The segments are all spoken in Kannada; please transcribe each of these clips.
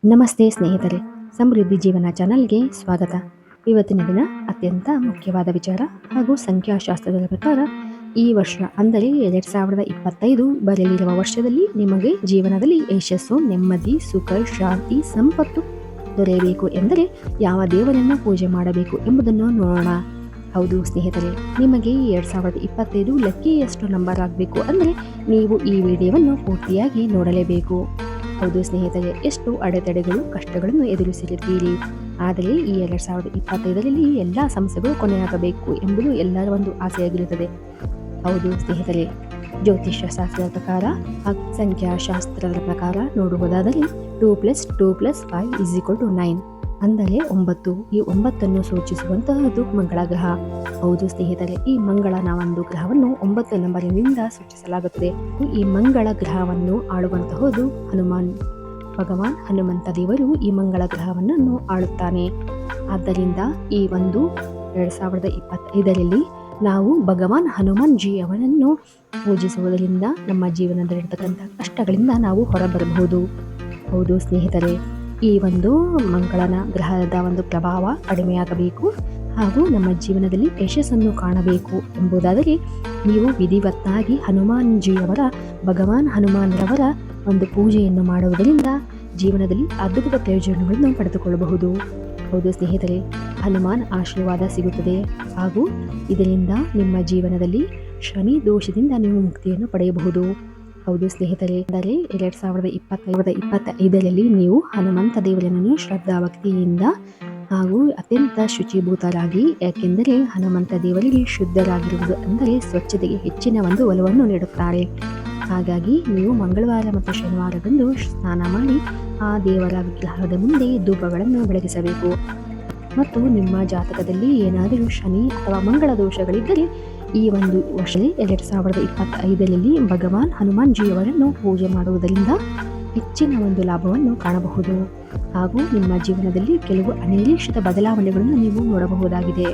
ನಮಸ್ತೆ ಸ್ನೇಹಿತರೆ, ಸಮೃದ್ಧಿ ಜೀವನ ಚಾನಲ್ಗೆ ಸ್ವಾಗತ. ಇವತ್ತಿನ ದಿನ ಅತ್ಯಂತ ಮುಖ್ಯವಾದ ವಿಚಾರ ಹಾಗೂ ಸಂಖ್ಯಾಶಾಸ್ತ್ರದ ಪ್ರಕಾರ ಈ ವರ್ಷ ಅಂದರೆ 2025 ಬರಲಿರುವ ವರ್ಷದಲ್ಲಿ ನಿಮಗೆ ಜೀವನದಲ್ಲಿ ಯಶಸ್ಸು, ನೆಮ್ಮದಿ, ಸುಖ, ಶಾಂತಿ, ಸಂಪತ್ತು ದೊರೆಯಬೇಕು ಎಂದರೆ ಯಾವ ದೇವರನ್ನು ಪೂಜೆ ಮಾಡಬೇಕು ಎಂಬುದನ್ನು ನೋಡೋಣ. ಹೌದು ಸ್ನೇಹಿತರೆ, ನಿಮಗೆ 2025 ಲಕ್ಕಿಯಷ್ಟು ನಂಬರ್ ಆಗಬೇಕು ಅಂದರೆ ನೀವು ಈ ವಿಡಿಯೋವನ್ನು ಪೂರ್ತಿಯಾಗಿ ನೋಡಲೇಬೇಕು. ಹೌದು ಸ್ನೇಹಿತರೆ, ಎಷ್ಟು ಅಡೆತಡೆಗಳು, ಕಷ್ಟಗಳನ್ನು ಎದುರಿಸಿರುತ್ತೀರಿ. ಆದರೆ ಈ 2025ರಲ್ಲಿ ಎಲ್ಲ ಸಮಸ್ಯೆಗಳು ಕೊನೆಯಾಗಬೇಕು ಎಂಬುದು ಎಲ್ಲರ ಒಂದು ಆಸೆಯಾಗಿರುತ್ತದೆ. ಹೌದು ಸ್ನೇಹಿತರೆ, ಜ್ಯೋತಿಷ್ಯ ಶಾಸ್ತ್ರದ ಪ್ರಕಾರ ಹಾಗೂ ಸಂಖ್ಯಾಶಾಸ್ತ್ರದ ಪ್ರಕಾರ ನೋಡುವುದಾದರೆ 2+2+5=9 ಅಂದರೆ 9. ಈ 9 ಸೂಚಿಸುವಂತಹದ್ದು ಮಂಗಳ ಗ್ರಹ. ಹೌದು ಸ್ನೇಹಿತರೆ, ಈ ಮಂಗಳನ ಒಂದು ಗ್ರಹವನ್ನು 9 ನಂಬರಿನಿಂದ ಸೂಚಿಸಲಾಗುತ್ತದೆ. ಈ ಮಂಗಳ ಗ್ರಹವನ್ನು ಆಳುವಂತಹದ್ದು ಹನುಮಾನ್. ಭಗವಾನ್ ಹನುಮಂತ ದೇವರು ಈ ಮಂಗಳ ಗ್ರಹವನ್ನು ಆಳುತ್ತಾನೆ. ಆದ್ದರಿಂದ ಈ ಒಂದು 2025ರಲ್ಲಿ ನಾವು ಭಗವಾನ್ ಹನುಮಾನ್ ಜಿ ಅವರನ್ನು ಪೂಜಿಸುವುದರಿಂದ ನಮ್ಮ ಜೀವನದಲ್ಲಿರ್ತಕ್ಕಂಥ ಕಷ್ಟಗಳಿಂದ ನಾವು ಹೊರಬರಬಹುದು. ಹೌದು ಸ್ನೇಹಿತರೆ, ಈ ಒಂದು ಮಂಗಳನ ಗ್ರಹದ ಒಂದು ಪ್ರಭಾವ ಕಡಿಮೆಯಾಗಬೇಕು ಹಾಗೂ ನಮ್ಮ ಜೀವನದಲ್ಲಿ ಯಶಸ್ಸನ್ನು ಕಾಣಬೇಕು ಎಂಬುದಾದರೆ ನೀವು ವಿಧಿವತ್ತಾಗಿ ಹನುಮಾನ್ ಜಿಯವರ, ಭಗವಾನ್ ಹನುಮಾನ್ರವರ ಒಂದು ಪೂಜೆಯನ್ನು ಮಾಡುವುದರಿಂದ ಜೀವನದಲ್ಲಿ ಅದ್ಭುತ ಪ್ರಯೋಜನಗಳನ್ನು ಪಡೆದುಕೊಳ್ಳಬಹುದು. ಹೌದು ಸ್ನೇಹಿತರೆ, ಹನುಮಾನ್ ಆಶೀರ್ವಾದ ಸಿಗುತ್ತದೆ ಹಾಗೂ ಇದರಿಂದ ನಿಮ್ಮ ಜೀವನದಲ್ಲಿ ಶನಿ ದೋಷದಿಂದ ನೀವು ಮುಕ್ತಿಯನ್ನು ಪಡೆಯಬಹುದು. ಹೌದು ಸ್ನೇಹಿತರೆ, ಅಂದರೆ 2025ರಲ್ಲಿ ನೀವು ಹನುಮಂತ ದೇವರನ್ನು ಶ್ರದ್ಧಾ ಭಕ್ತಿಯಿಂದ ಹಾಗೂ ಅತ್ಯಂತ ಶುಚಿಭೂತರಾಗಿ, ಯಾಕೆಂದರೆ ಹನುಮಂತ ದೇವರಿಗೆ ಶುದ್ಧರಾಗಿರುವುದು ಅಂದರೆ ಸ್ವಚ್ಛತೆಗೆ ಹೆಚ್ಚಿನ ಒಂದು ಒಲವನ್ನು ನೀಡುತ್ತಾರೆ. ಹಾಗಾಗಿ ನೀವು ಮಂಗಳವಾರ ಮತ್ತು ಶನಿವಾರದಂದು ಸ್ನಾನ ಮಾಡಿ ಆ ದೇವರ ವಿಗ್ರಹದ ಮುಂದೆ ಧೂಪಗಳನ್ನು ಬೆಳಗಿಸಬೇಕು. ಮತ್ತು ನಿಮ್ಮ ಜಾತಕದಲ್ಲಿ ಏನಾದರೂ ಶನಿ ಅಥವಾ ಮಂಗಳ ದೋಷಗಳಿದ್ದರೆ ಈ ಒಂದು ವರ್ಷದಲ್ಲಿ 2025ರಲ್ಲಿ ಭಗವಾನ್ ಹನುಮಾನ್ ಜಿಯವರನ್ನು ಪೂಜೆ ಮಾಡುವುದರಿಂದ ಹೆಚ್ಚಿನ ಒಂದು ಲಾಭವನ್ನು ಕಾಣಬಹುದು ಹಾಗೂ ನಿಮ್ಮ ಜೀವನದಲ್ಲಿ ಕೆಲವು ಅನಿರೀಕ್ಷಿತ ಬದಲಾವಣೆಗಳನ್ನು ನೀವು ನೋಡಬಹುದಾಗಿದೆ.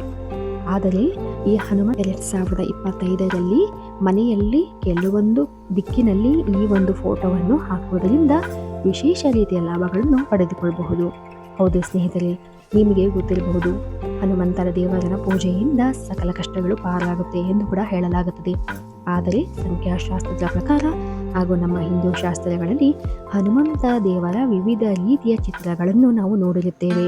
ಆದರೆ ಈ ಹನುಮಾನ್ 2025ರಲ್ಲಿ ಮನೆಯಲ್ಲಿ ಕೆಲವೊಂದು ದಿಕ್ಕಿನಲ್ಲಿ ಈ ಒಂದು ಫೋಟೋವನ್ನು ಹಾಕುವುದರಿಂದ ವಿಶೇಷ ರೀತಿಯ ಲಾಭಗಳನ್ನು ಪಡೆದುಕೊಳ್ಳಬಹುದು. ಹೌದು ಸ್ನೇಹಿತರೆ, ನಿಮಗೆ ಗೊತ್ತಿರಬಹುದು, ಹನುಮಂತರ ದೇವರ ಪೂಜೆಯಿಂದ ಸಕಲ ಕಷ್ಟಗಳು ಪಾರಾಗುತ್ತೆ ಎಂದು ಕೂಡ ಹೇಳಲಾಗುತ್ತದೆ. ಆದರೆ ಸಂಖ್ಯಾಶಾಸ್ತ್ರದ ಪ್ರಕಾರ ಹಾಗೂ ನಮ್ಮ ಹಿಂದೂ ಶಾಸ್ತ್ರಗಳಲ್ಲಿ ಹನುಮಂತ ದೇವರ ವಿವಿಧ ರೀತಿಯ ಚಿತ್ರಗಳನ್ನು ನಾವು ನೋಡಿರುತ್ತೇವೆ.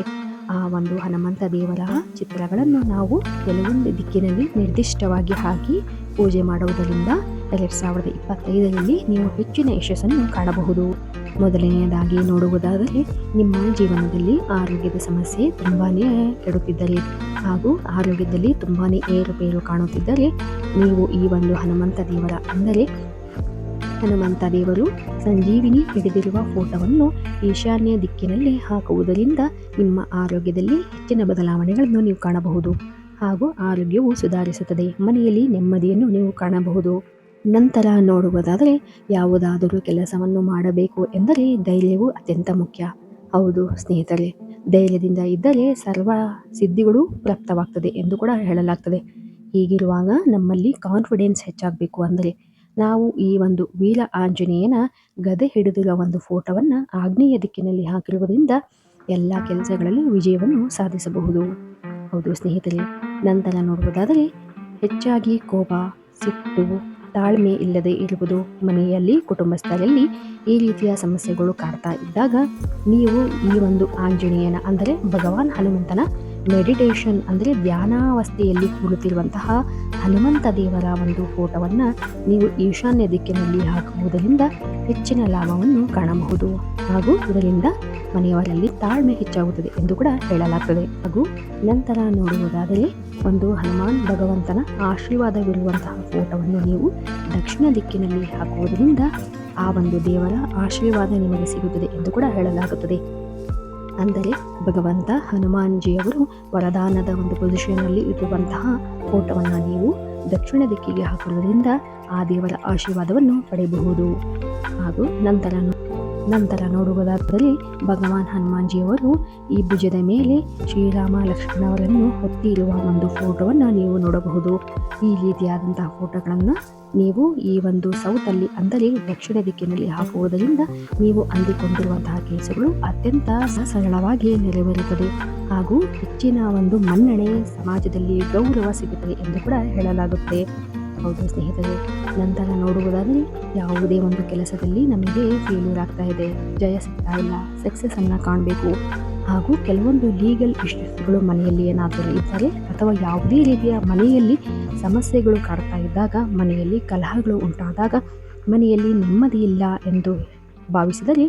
ಆ ಒಂದು ಹನುಮಂತ ದೇವರ ಚಿತ್ರಗಳನ್ನು ನಾವು ಕೆಲವೊಂದು ದಿಕ್ಕಿನಲ್ಲಿ ನಿರ್ದಿಷ್ಟವಾಗಿ ಹಾಕಿ ಪೂಜೆ ಮಾಡುವುದರಿಂದ 2025ರಲ್ಲಿ ನೀವು ಹೆಚ್ಚಿನ ಯಶಸ್ಸನ್ನು ಕಾಣಬಹುದು. ಮೊದಲನೆಯದಾಗಿ ನೋಡುವುದಾದರೆ ನಿಮ್ಮ ಜೀವನದಲ್ಲಿ ಆರೋಗ್ಯದ ಸಮಸ್ಯೆ ತುಂಬಾನೇ ಕೆಡುತ್ತಿದ್ದರೆ ಹಾಗೂ ಆರೋಗ್ಯದಲ್ಲಿ ತುಂಬಾನೇ ಏರುಪೇರು ಕಾಣುತ್ತಿದ್ದರೆ ನೀವು ಈ ಒಂದು ಹನುಮಂತ ದೇವರ ಅಂದರೆ ಹನುಮಂತ ದೇವರು ಸಂಜೀವಿನಿ ಹಿಡಿದಿರುವ ಫೋಟೋವನ್ನು ಈಶಾನ್ಯ ದಿಕ್ಕಿನಲ್ಲಿ ಹಾಕುವುದರಿಂದ ನಿಮ್ಮ ಆರೋಗ್ಯದಲ್ಲಿ ಹೆಚ್ಚಿನ ಬದಲಾವಣೆಗಳನ್ನು ನೀವು ಕಾಣಬಹುದು ಹಾಗೂ ಆರೋಗ್ಯವು ಸುಧಾರಿಸುತ್ತದೆ. ಮನೆಯಲ್ಲಿ ನೆಮ್ಮದಿಯನ್ನು ನೀವು ಕಾಣಬಹುದು. ನಂತರ ನೋಡುವುದಾದರೆ ಯಾವುದಾದರೂ ಕೆಲಸವನ್ನು ಮಾಡಬೇಕು ಎಂದರೆ ಧೈರ್ಯವು ಅತ್ಯಂತ ಮುಖ್ಯ. ಹೌದು ಸ್ನೇಹಿತರೆ, ಧೈರ್ಯದಿಂದ ಇದ್ದರೆ ಸರ್ವ ಸಿದ್ಧಿಗಳು ಪ್ರಾಪ್ತವಾಗ್ತದೆ ಎಂದು ಕೂಡ ಹೇಳಲಾಗ್ತದೆ. ಹೀಗಿರುವಾಗ ನಮ್ಮಲ್ಲಿ ಕಾನ್ಫಿಡೆನ್ಸ್ ಹೆಚ್ಚಾಗಬೇಕು ಅಂದರೆ ನಾವು ಈ ಒಂದು ವೀರ ಆಂಜನೇಯನ ಗದೆ ಹಿಡಿದಿರುವ ಒಂದು ಫೋಟೋವನ್ನು ಆಗ್ನೇಯ ದಿಕ್ಕಿನಲ್ಲಿ ಹಾಕಿರುವುದರಿಂದ ಎಲ್ಲ ಕೆಲಸಗಳಲ್ಲಿ ವಿಜಯವನ್ನು ಸಾಧಿಸಬಹುದು. ಹೌದು ಸ್ನೇಹಿತರೆ, ನಂತರ ನೋಡುವುದಾದರೆ ಹೆಚ್ಚಾಗಿ ಕೋಪ, ಸಿಟ್ಟು, ತಾಳ್ಮೆ ಇಲ್ಲದೆ ಇರುವುದು, ಮನೆಯಲ್ಲಿ ಕುಟುಂಬಸ್ಥರಲ್ಲಿ ಈ ರೀತಿಯ ಸಮಸ್ಯೆಗಳು ಕಾಡ್ತಾ ಇದ್ದಾಗ ನೀವು ಈ ಒಂದು ಆಂಜನೇಯನ ಅಂದರೆ ಭಗವಾನ್ ಹನುಮಂತನ ಮೆಡಿಟೇಷನ್ ಅಂದರೆ ಧ್ಯಾನಾವಸ್ಥೆಯಲ್ಲಿ ಕೂರುತ್ತಿರುವಂತಹ ಹನುಮಂತ ದೇವರ ಒಂದು ಫೋಟೋವನ್ನು ನೀವು ಈಶಾನ್ಯ ದಿಕ್ಕಿನಲ್ಲಿ ಹಾಕುವುದರಿಂದ ಹೆಚ್ಚಿನ ಲಾಭವನ್ನು ಕಾಣಬಹುದು ಹಾಗೂ ಇದರಿಂದ ಮನೆಯವರಲ್ಲಿ ತಾಳ್ಮೆ ಹೆಚ್ಚಾಗುತ್ತದೆ ಎಂದು ಕೂಡ ಹೇಳಲಾಗ್ತದೆ. ಹಾಗೂ ನಂತರ ನೋಡುವುದಾದರೆ ಒಂದು ಹನುಮಾನ್ ಭಗವಂತನ ಆಶೀರ್ವಾದವಿರುವಂತಹ ಫೋಟೋವನ್ನು ನೀವು ದಕ್ಷಿಣ ದಿಕ್ಕಿನಲ್ಲಿ ಹಾಕುವುದರಿಂದ ಆ ಒಂದು ದೇವರ ಆಶೀರ್ವಾದ ನಿಮಗೆ ಸಿಗುತ್ತದೆ ಎಂದು ಕೂಡ ಹೇಳಲಾಗುತ್ತದೆ. ಅಂದರೆ ಭಗವಂತ ಹನುಮಾನ್ ಜಿಯವರು ವರದಾನದ ಒಂದು ಪೊಸಿಷನ್ನಲ್ಲಿ ಇರುವಂತಹ ಫೋಟೋವನ್ನು ನೀವು ದಕ್ಷಿಣ ದಿಕ್ಕಿಗೆ ಹಾಕುವುದರಿಂದ ಆ ದೇವರ ಆಶೀರ್ವಾದವನ್ನು ಪಡೆಯಬಹುದು. ಹಾಗೂ ನಂತರ ನಂತರ ನೋಡುವುದಾದರೆ ಭಗವಾನ್ ಹನುಮಾನ್ಜಿಯವರು ಈ ಭುಜದ ಮೇಲೆ ಶ್ರೀರಾಮ ಲಕ್ಷ್ಮಣ ಅವರನ್ನು ಹೊತ್ತಿರುವ ಒಂದು ಫೋಟೋವನ್ನು ನೀವು ನೋಡಬಹುದು. ಈ ರೀತಿಯಾದಂತಹ ಫೋಟೋಗಳನ್ನು ನೀವು ಈ ಒಂದು ಸೌತಲ್ಲಿ ಅಂದರೆ ದಕ್ಷಿಣ ದಿಕ್ಕಿನಲ್ಲಿ ಹಾಕುವುದರಿಂದ ನೀವು ಅಂದುಕೊಂಡಿರುವಂತಹ ಕೆಲಸಗಳು ಅತ್ಯಂತ ಸರಳವಾಗಿ ನೆರವೇರುತ್ತದೆ ಹಾಗೂ ಹೆಚ್ಚಿನ ಒಂದು ಮನ್ನಣೆ ಸಮಾಜದಲ್ಲಿ ಗೌರವ ಸಿಗುತ್ತದೆ ಎಂದು ಕೂಡ ಹೇಳಲಾಗುತ್ತೆ. ಹೌದು ಸ್ನೇಹಿತರೆ, ನಂತರ ನೋಡುವುದಾದರೆ ಯಾವುದೇ ಒಂದು ಕೆಲಸದಲ್ಲಿ ನಮಗೆ ಫೇಲ್ಯೂರ್ ಆಗ್ತಾ ಇದೆ, ಜಯ ಸಿಗ್ತಾ ಇಲ್ಲ, ಸಕ್ಸಸ್ ಅನ್ನ ಕಾಣಬೇಕು ಹಾಗೂ ಕೆಲವೊಂದು ಲೀಗಲ್ ಇಶ್ಯೂಸ್ಗಳು ಮನೆಯಲ್ಲಿ ಏನಾದರೂ ಇದ್ದರೆ ಅಥವಾ ಯಾವುದೇ ರೀತಿಯ ಮನೆಯಲ್ಲಿ ಸಮಸ್ಯೆಗಳು ಕಾಡ್ತಾ ಇದ್ದಾಗ, ಮನೆಯಲ್ಲಿ ಕಲಹಗಳು ಉಂಟಾದಾಗ, ಮನೆಯಲ್ಲಿ ನೆಮ್ಮದಿ ಇಲ್ಲ ಎಂದು ಭಾವಿಸಿದರೆ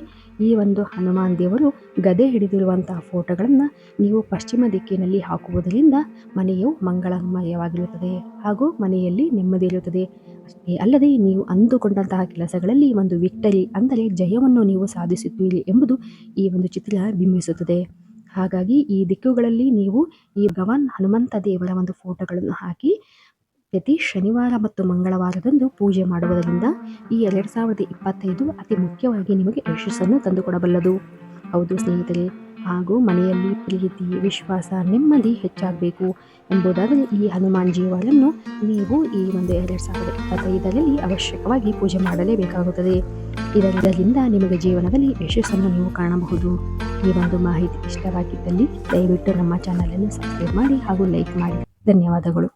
ಈ ಒಂದು ಹನುಮಾನ್ ದೇವರು ಗದೆ ಹಿಡಿದಿರುವಂತಹ ಫೋಟೋಗಳನ್ನು ನೀವು ಪಶ್ಚಿಮ ದಿಕ್ಕಿನಲ್ಲಿ ಹಾಕುವುದರಿಂದ ಮನೆಯು ಮಂಗಳಮಯವಾಗಿರುತ್ತದೆ ಹಾಗೂ ಮನೆಯಲ್ಲಿ ನೆಮ್ಮದಿ ಇರುತ್ತದೆ. ಅಷ್ಟೇ ಅಲ್ಲದೆ ನೀವು ಅಂದುಕೊಂಡಂತಹ ಕೆಲಸಗಳಲ್ಲಿ ಒಂದು ವಿಕ್ಟರಿ ಅಂದರೆ ಜಯವನ್ನು ನೀವು ಸಾಧಿಸುತ್ತೀರಿ ಎಂಬುದು ಈ ಒಂದು ಚಿತ್ರ ಬಿಂಬಿಸುತ್ತದೆ. ಹಾಗಾಗಿ ಈ ದಿಕ್ಕುಗಳಲ್ಲಿ ನೀವು ಈ ಭಗವಾನ್ ಹನುಮಂತ ದೇವರ ಒಂದು ಫೋಟೋಗಳನ್ನು ಹಾಕಿ ಪ್ರತಿ ಶನಿವಾರ ಮತ್ತು ಮಂಗಳವಾರದಂದು ಪೂಜೆ ಮಾಡುವುದರಿಂದ ಈ 2025 ಅತಿ ಮುಖ್ಯವಾಗಿ ನಿಮಗೆ ಯಶಸ್ಸನ್ನು ತಂದುಕೊಡಬಲ್ಲದು. ಹೌದು ಸ್ನೇಹಿತರೆ, ಹಾಗೂ ಮನೆಯಲ್ಲಿ ಪ್ರೀತಿ, ವಿಶ್ವಾಸ, ನೆಮ್ಮದಿ ಹೆಚ್ಚಾಗಬೇಕು ಎಂಬುದಾದರೆ ಈ ಹನುಮಾನ್ಜಿಯವರನ್ನು ನೀವು ಈ ಒಂದು 2025ರಲ್ಲಿ ಅವಶ್ಯಕವಾಗಿ ಪೂಜೆ ಮಾಡಲೇಬೇಕಾಗುತ್ತದೆ. ಇದರಿಂದ ನಿಮಗೆ ಜೀವನದಲ್ಲಿ ಯಶಸ್ಸನ್ನು ನೀವು ಕಾಣಬಹುದು. ಈ ಒಂದು ಮಾಹಿತಿ ಇಷ್ಟವಾಗಿದ್ದಲ್ಲಿ ದಯವಿಟ್ಟು ನಮ್ಮ ಚಾನಲನ್ನು ಸಬ್ಸ್ಕ್ರೈಬ್ ಮಾಡಿ ಹಾಗೂ ಲೈಕ್ ಮಾಡಿ. ಧನ್ಯವಾದಗಳು.